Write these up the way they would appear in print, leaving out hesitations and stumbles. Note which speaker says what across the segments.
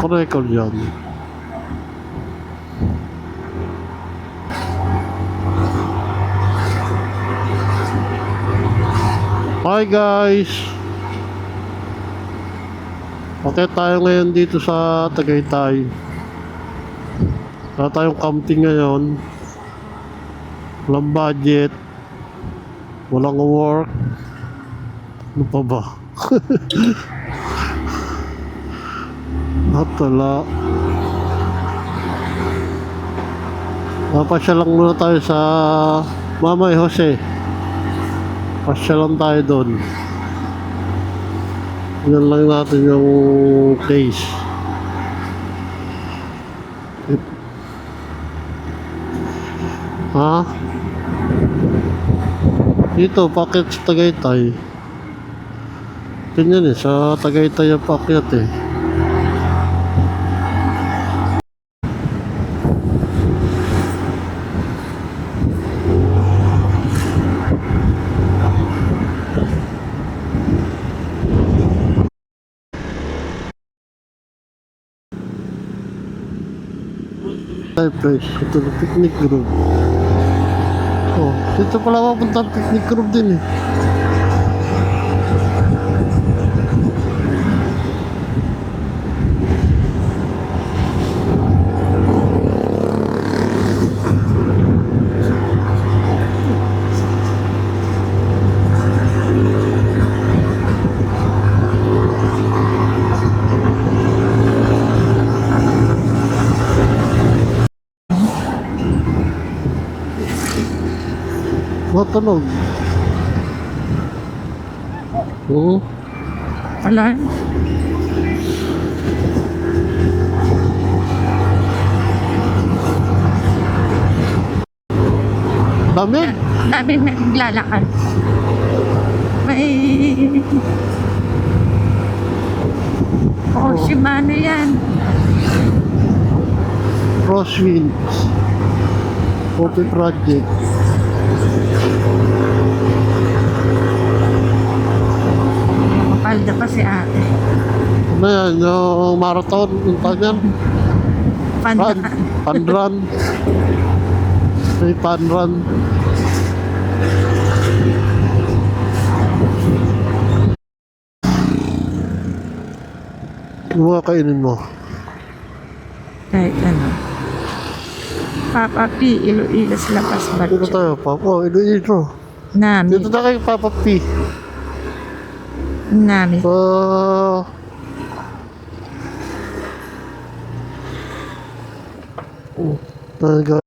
Speaker 1: naka-record yan. Hi guys! Okay tayo ngayon dito sa Tagaytay. Wala tayong camping ngayon. Walang budget. Walang work. Ano pa ba? Wala. Napasya lang muna tayo sa Mamay Jose. Pasya lang tayo doon. Yan lang natin yung place. Ha? Dito, packet sa Tagaytay. Ganyan eh, sa Tagaytay yung packet eh. Place, ito na picnic group. Oh, dito pala mapunta ang picnic group din eh. Matunog. Oo.
Speaker 2: Wala.
Speaker 1: Dami?
Speaker 2: Dami naglalakad. May... Oh, Shimano yan.
Speaker 1: Crosswinds. Coffee Project.
Speaker 2: Mapalda pa si ate.
Speaker 1: Ano yan? Yung marathon? Yung tawag yan?
Speaker 2: Panda.
Speaker 1: Panrun. May panrun. Yung mga kainin mo.
Speaker 2: Kahit ano. Papa P, Iloilo Lapas
Speaker 1: Dito
Speaker 2: Batcho.
Speaker 1: tayo, Papa. Ilo.
Speaker 2: Nami.
Speaker 1: Dito na kayo, Papa P.
Speaker 2: Nami.
Speaker 1: Talaga.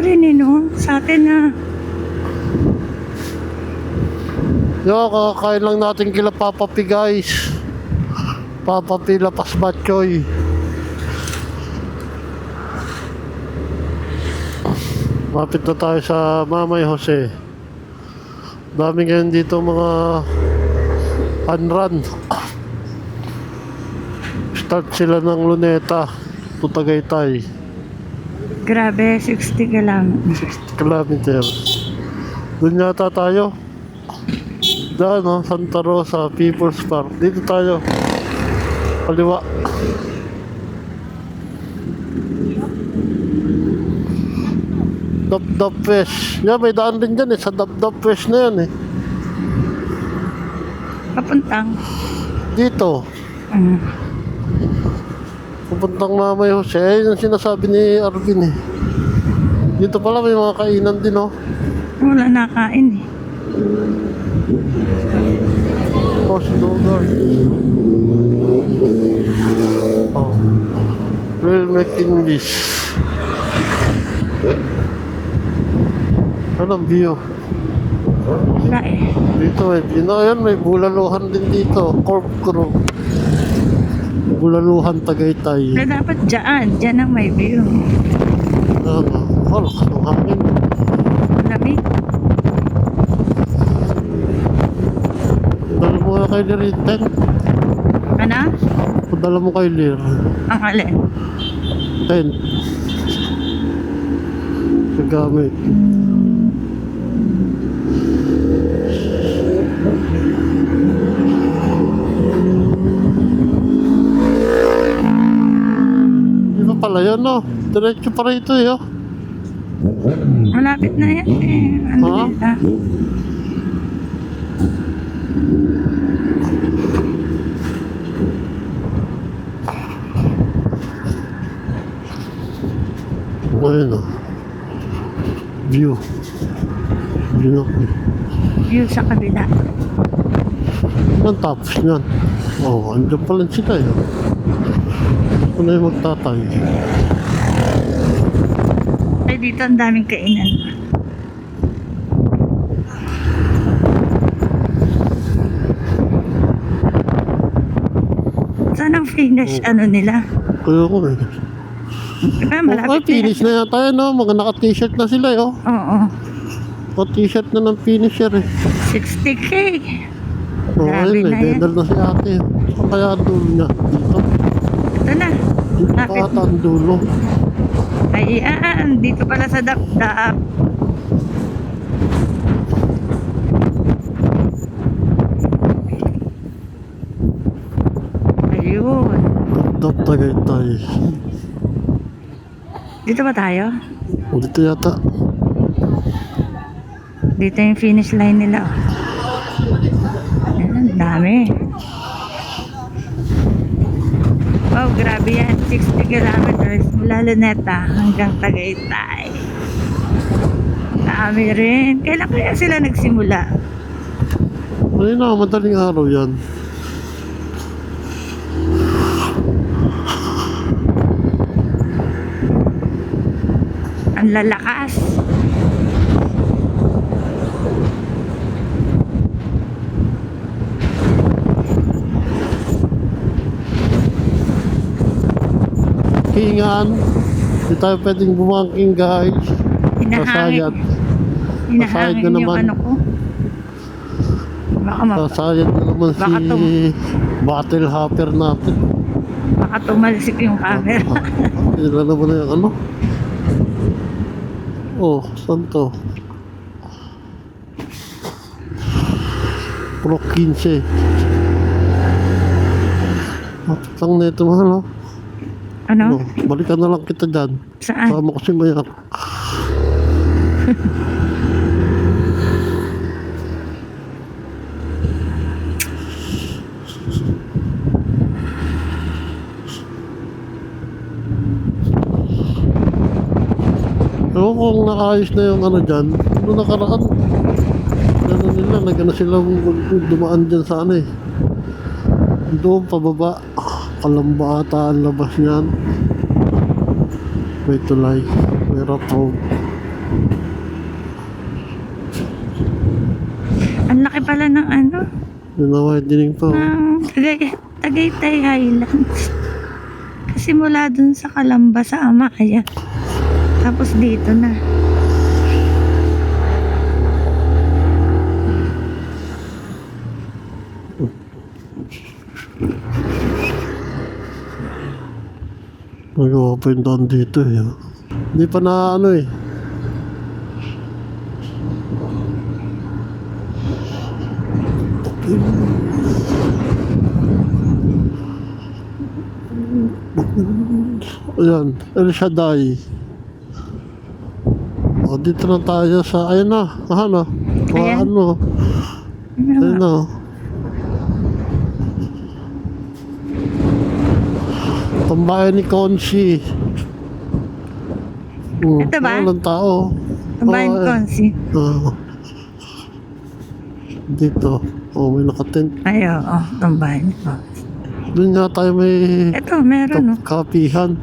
Speaker 2: Rin sa atin na.
Speaker 1: Yo, kakakain lang natin kila Papa P guys. Papa P Lapas Batchoy. Mapit na tayo sa Mamay Jose. Dami ngayon dito mga unrun. Start sila ng Luneta to Tagaytay.
Speaker 2: Grabe, 60 ka lang.
Speaker 1: 60 kilometers. Doon yata tayo. Daan, no? Santa Rosa, People's Park. Dito tayo. Kaliwa. Dap-Dap Fest. Yan, may daan din dyan eh. Sa Dap-Dap Fest na yan eh.
Speaker 2: Papuntang.
Speaker 1: Dito. Pupuntang Mamay Jose. Ayun yung sinasabi ni Arvin eh. Dito pala may mga kainan din oh.
Speaker 2: Wala nakain eh.
Speaker 1: Post Dogar. Oh. Real McKinley's. Anong view?
Speaker 2: Wala eh.
Speaker 1: Dito may view. Ayan, may bulaluhan din dito. Corp Crew. Bulaluhan Tagaytay.
Speaker 2: Na dapat dyan. Dyan ang may view.
Speaker 1: Lakas ng hangin.
Speaker 2: Lamig.
Speaker 1: Dala mo na kay Lir 10.
Speaker 2: Ano?
Speaker 1: Dala mo kay Lir.
Speaker 2: Ang alin?
Speaker 1: 10. Sa gamit. Di ba pala yun, no? Diretso pa rito, eh, oh.
Speaker 2: Malapit na yan eh. Ano
Speaker 1: Ha?
Speaker 2: nila?
Speaker 1: Ayun, oh. View. View na.
Speaker 2: View sa kabila.
Speaker 1: Ang tapos niyan. Oh, andyan pala sila, eh. Ano na yung magtatay?
Speaker 2: Ay, dito ang daming kainan. Saan ang finish ano nila?
Speaker 1: Kaya ko, eh.
Speaker 2: Diba,
Speaker 1: Okay,
Speaker 2: malapit
Speaker 1: finish na yata yun, no? Mga naka-t-shirt na sila, eh, oh.
Speaker 2: Oo.
Speaker 1: Naka-t-shirt na ng finisher, eh.
Speaker 2: 60K.
Speaker 1: Oh,
Speaker 2: Grabe
Speaker 1: ayun,
Speaker 2: na
Speaker 1: eh.
Speaker 2: yan.
Speaker 1: Bendal na si ate. Saan kaya ang dulo niya? Dito.
Speaker 2: Ito na.
Speaker 1: Dito pa
Speaker 2: Lapit.
Speaker 1: ata ang dulo.
Speaker 2: Ay, dito pala sa dap-dap. Ayun.
Speaker 1: Dap Tagaytay.
Speaker 2: Dito ba tayo?
Speaker 1: O, dito yata.
Speaker 2: Dito yung finish line nila. Ayan, dami. Wow, grabe yan. 60 kilometers mula Luneta hanggang Tagaytay. Dami rin. Kailan kaya sila nagsimula?
Speaker 1: Ayun na, madaling araw yan.
Speaker 2: Ang lalakas.
Speaker 1: Kingan. Hindi tayo pwedeng bumangking, guys.
Speaker 2: Hinahangin.
Speaker 1: Sasayad.
Speaker 2: Hinahangin
Speaker 1: na
Speaker 2: yung
Speaker 1: naman.
Speaker 2: ano ko. Baka,
Speaker 1: Sasayad na naman
Speaker 2: Baka
Speaker 1: si battle hopper natin.
Speaker 2: baka tumalsik yung camera.
Speaker 1: Ilan na ba na yung ano? Oh, saan to? Pro 15. Lapit lang na ito, mahal, oh.
Speaker 2: Ano?
Speaker 1: Oh, balikan na lang kita dyan.
Speaker 2: Saan?
Speaker 1: Sama ko si Mayak. Ewan ko kung nakaayos na yung ano dyan. Ano nakaraan? Ano nila, nagana silang dumaan dyan sa ano eh. Doon pababa. Kalamba ata ang labas niyan. May tulay. May rapaw.
Speaker 2: Ang laki pala ng ano?
Speaker 1: Yun na widening pa. Oh.
Speaker 2: Ng Tagaytay Highlands. Kasi mula dun sa Kalamba sa Amaya. Tapos dito na.
Speaker 1: Mag-open down dito eh. Oh. Hindi pa na ano eh. Ayan, El Shaddai. O, dito na tayo sa, ayun na, ano,
Speaker 2: Ayan.
Speaker 1: ano, ayun na. Tambayan ni Consi.
Speaker 2: Ito ba?
Speaker 1: Walang tao.
Speaker 2: Tambayan
Speaker 1: Oo,
Speaker 2: Consi.
Speaker 1: Dito. May nakatent.
Speaker 2: Ay, oo. Tambayan Consi.
Speaker 1: Doon nga tayo may
Speaker 2: Ito, meron, no?
Speaker 1: kapihan.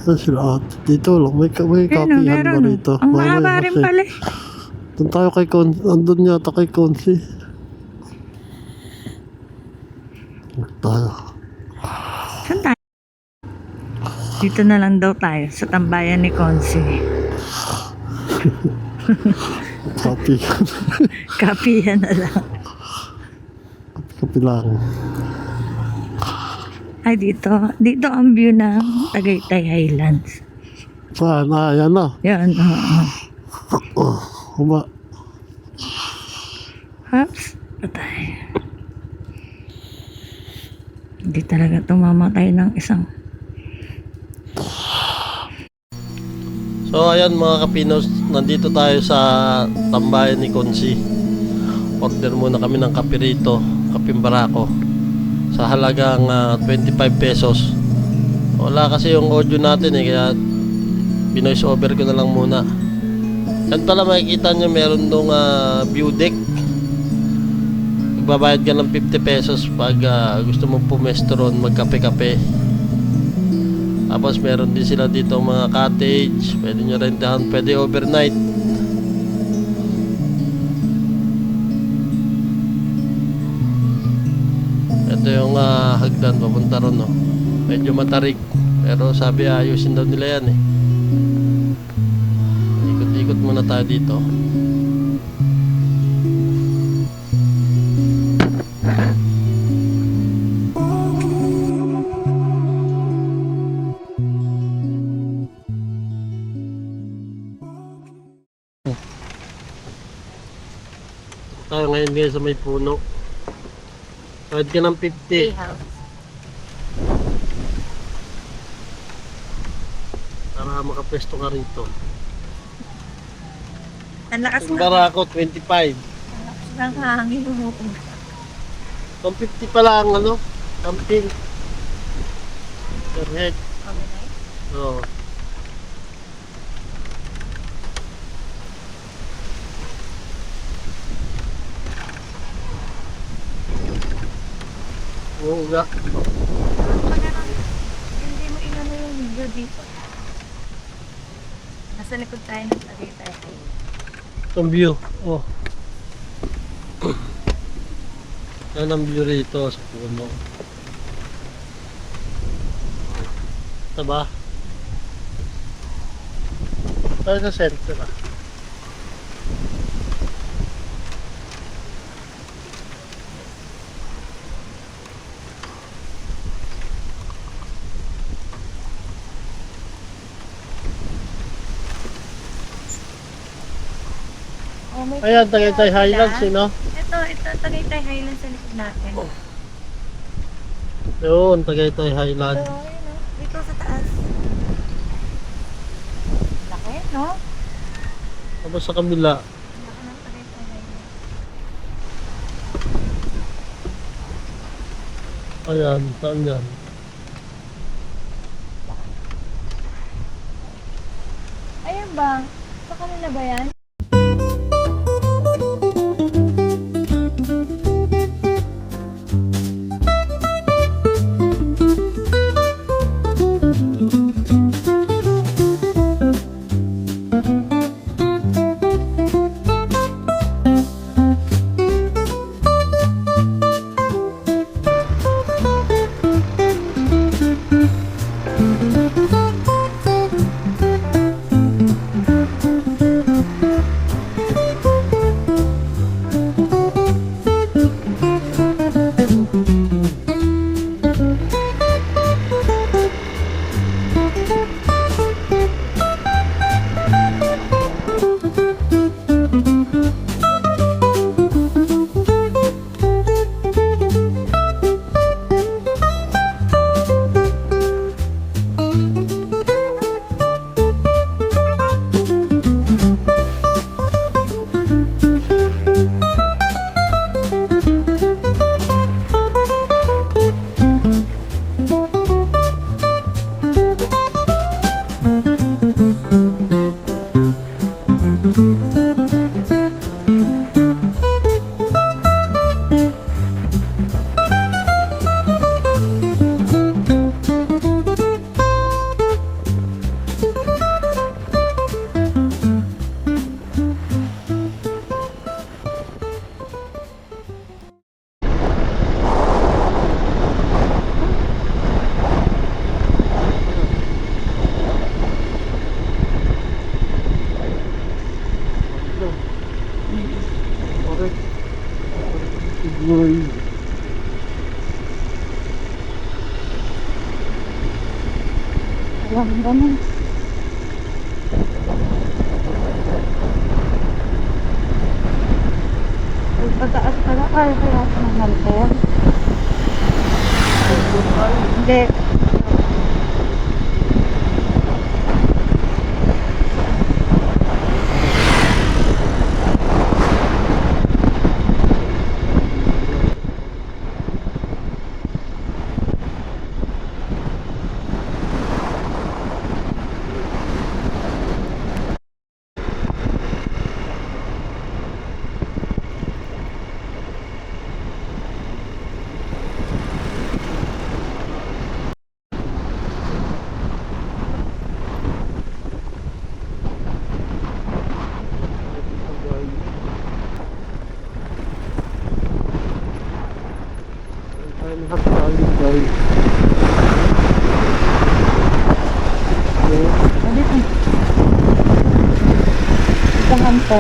Speaker 1: Saan sila? Dito lang. May kapihan ba
Speaker 2: meron, no?
Speaker 1: rito?
Speaker 2: Ang
Speaker 1: Mamaya
Speaker 2: mahaba rin
Speaker 1: kasi.
Speaker 2: pala, eh.
Speaker 1: Doon tayo kay Consi. Andun yata kay Consi. Tayo.
Speaker 2: Saan tayo? Dito na lang daw tayo sa tambayan ni Consi.
Speaker 1: Kapihan.
Speaker 2: Kapihan na lang.
Speaker 1: Kapilang.
Speaker 2: Ay, dito. Dito ang view ng Tagaytay Highlands.
Speaker 1: Saan? Yan na.
Speaker 2: Yan, oo.
Speaker 1: Huma.
Speaker 2: Hops. Patay. Hindi talaga tumamatay ng isang.
Speaker 1: So ayan mga kapinos, nandito tayo sa tambayan ni Consi. Order muna kami ng kape rito, kapeng barako, sa halagang 25 pesos. Wala kasi yung audio natin kaya binoise over ko na lang muna. Yan pala makikita nyo meron dong view deck. Magbabayad ka ng 50 pesos pag gusto mong pumesto ron magkape-kape. Tapos meron din sila dito mga cottage, pwede nyo rentahan, pwede overnight. Ito yung hagdan papunta ron, no? Medyo matarik, pero sabi ayusin daw nila yan, eh. Ikot-ikot muna tayo dito. Tayo ngayon guys sa may puno. Kahit ka ng 50 para makapwesto ka rito.
Speaker 2: Ang lakas
Speaker 1: Yung barako 25.
Speaker 2: ng hangin.
Speaker 1: Kung 50 pala ang camping per head. Oo. Oo nga.
Speaker 2: Hindi mo inano yung video dito. Nasa likod tayo ng Tagaytay.
Speaker 1: Ang view. Oh. Yan ang view rito sa puno. Ito ba? Tayo sa center ah.
Speaker 2: Oh, may
Speaker 1: Ayan, Tagaytay Highlands, no?
Speaker 2: Ito, Tagaytay Highlands sa likod natin.
Speaker 1: Yun, Tagaytay Highlands.
Speaker 2: Ito, ayun, no? Dito sa taas. Laki, no?
Speaker 1: Tapos sa kabila.
Speaker 2: Laki ng Tagaytay Highlands.
Speaker 1: Ayan, saan yan?
Speaker 2: Ayun ba? Sa kanila ba yan?
Speaker 1: Uy.
Speaker 2: Alam ganun. Ay, pataas pala. Ay, kaya sa naman. Hindi. Ano ito? Isang po.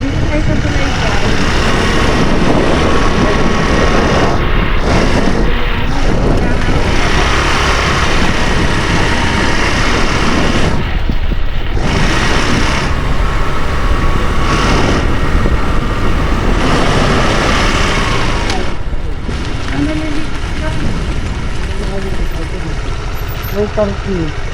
Speaker 2: Dito tayo sa tulay guys. Ang naliliit ka.
Speaker 1: May parking.